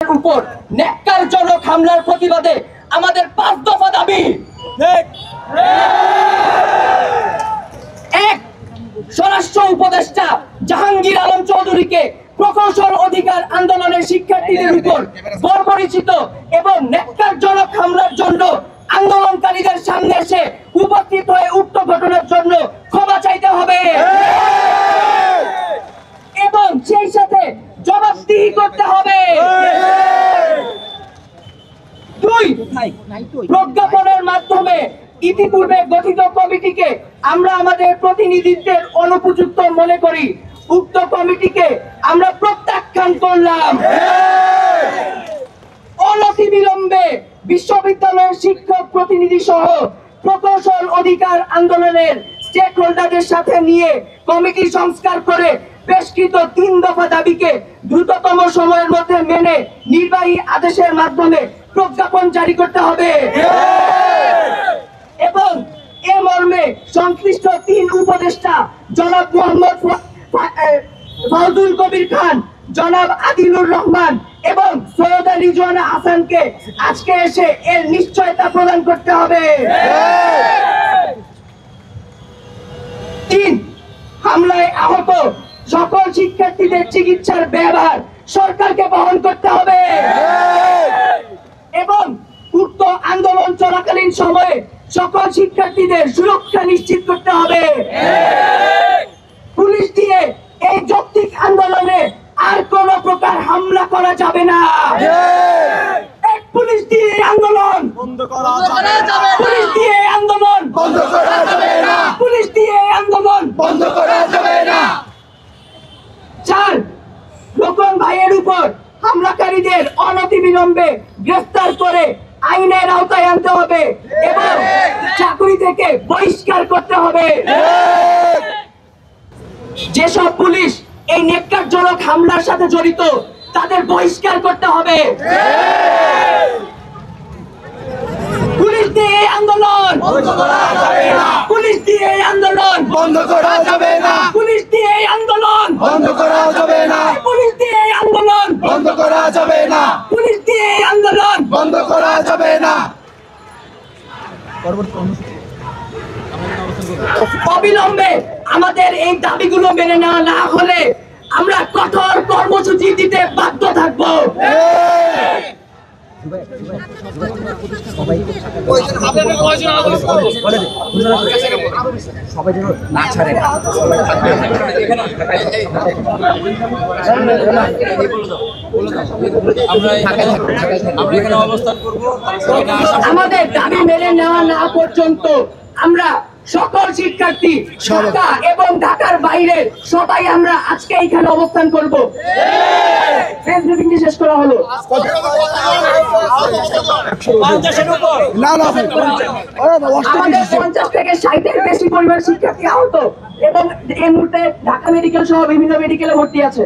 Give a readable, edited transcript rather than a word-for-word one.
উপর ন্যাক্কারজনক হামলার প্রতিবাদে আমাদের 5 দফা দাবি। এক, স্বরাষ্ট্র উপদেষ্টা জাহাঙ্গীর আলম চৌধুরীকে প্রকৌশল অধিকার আন্দোলনের শিক্ষার্থীদের উপর বর্বরিচিত এবং ন্যাক্কারজনক হামলার জন্য আন্দোলনকারীদের সামনে এসে উপস্থিত হয়ে উক্ত ঘটনার জন্য ক্ষমা চাইতে হবে এবং সেই সাথে জবাবদিহি করতে হবে। দুই, প্রজ্ঞাপনের মাধ্যমে ইতিপূর্বে গঠিত কমিটিকে আমরা আমাদের প্রতিনিধিত্বের অনুপযুক্ত মনে করি। উক্ত কমিটিকে আমরা প্রত্যাখ্যান করলাম। অনতিবিলম্বে বিশ্ববিদ্যালয়ের শিক্ষক প্রতিনিধি সহ প্রকৌশল অধিকার আন্দোলনের স্টেক হোল্ডারদের সাথে নিয়ে কমিটি সংস্কার করে পেশকৃত 3 দফা দাবিকে দ্রুততম সময়ের মধ্যে মেনে নির্বাহী আদেশের মাধ্যমে প্রজ্ঞাপন জারি করতে হবে এবং এ মর্মে সংশ্লিষ্ট 3 উপদেষ্টা জনাব মোহাম্মদ ফাউজুল কবির খান, জনাব আদিলুর রহমান এবং সৈয়দা রিজওয়ানা হাসানকে আজকে এসে এর নিশ্চয়তা প্রদান করতে হবে। 3, হামলায় আহত সকল শিক্ষার্থীদের চিকিৎসার ব্যয়ভার সরকারকে বহন করতে হবে এবং উক্ত আন্দোলন চলাকালীন সময়ে সকল শিক্ষার্থীদের সুরক্ষা নিশ্চিত করতে হবে। পুলিশ দিয়ে এই যৌক্তিক আন্দোলনে আর কোন প্রকার হামলা করা যাবে না। পুলিশ দিয়ে আন্দোলন বন্ধ করা যাবে না। পুলিশ দিয়ে আন্দোলন বন্ধ করা যাবে না। পুলিশ দিয়ে আন্দোলন বন্ধ করা যাবে না। 4, লোকন ভাইয়ের উপর হামলাকারীদের অনতিবিলম্বে গ্রেফতার করে আইনের আওতায় আনতে হবে এবং চাকরি থেকে বহিষ্কার করতে হবে। যেসব পুলিশ এই ন্যাক্কারজনক হামলার সাথে জড়িত তাদের বহিষ্কার করতে হবে। পুলিশ দিয়ে আন্দোলন বন্ধ করা যাবে না। পুলিশ দিয়ে আন্দোলন বন্ধ করা যাবে না। পুলিশ দিয়ে আন্দোলন বন্ধ করা যাবে না। পুলিশ দিয়ে আন্দোলন বন্ধ করা যাবে না। পুলিশ দিয়ে আন্দোলন বন্ধ করা যাবে না। অবিলম্বে আমাদের এই দাবিগুলো মেনে নেওয়া না হলে আমরা কঠোর কর্মসূচি দিতে বাধ্য থাকব। সবাই যেন না ছাড়ে আমাদের দাবি মেনে নেওয়া না পর্যন্ত আমরা সকল শিক্ষার্থী ঢাকা এবং ঢাকার বাইরে সবাই আমরা আজকে এখানে অবস্থান করব। প্রেস ব্রিফিংটি শেষ করা হলো। আমাদের 50 থেকে 60-এর বেশি পরিবার শিক্ষার্থী আহত এবং এই মুহূর্তে ঢাকা মেডিকেল সহ বিভিন্ন মেডিকেলে ভর্তি আছে।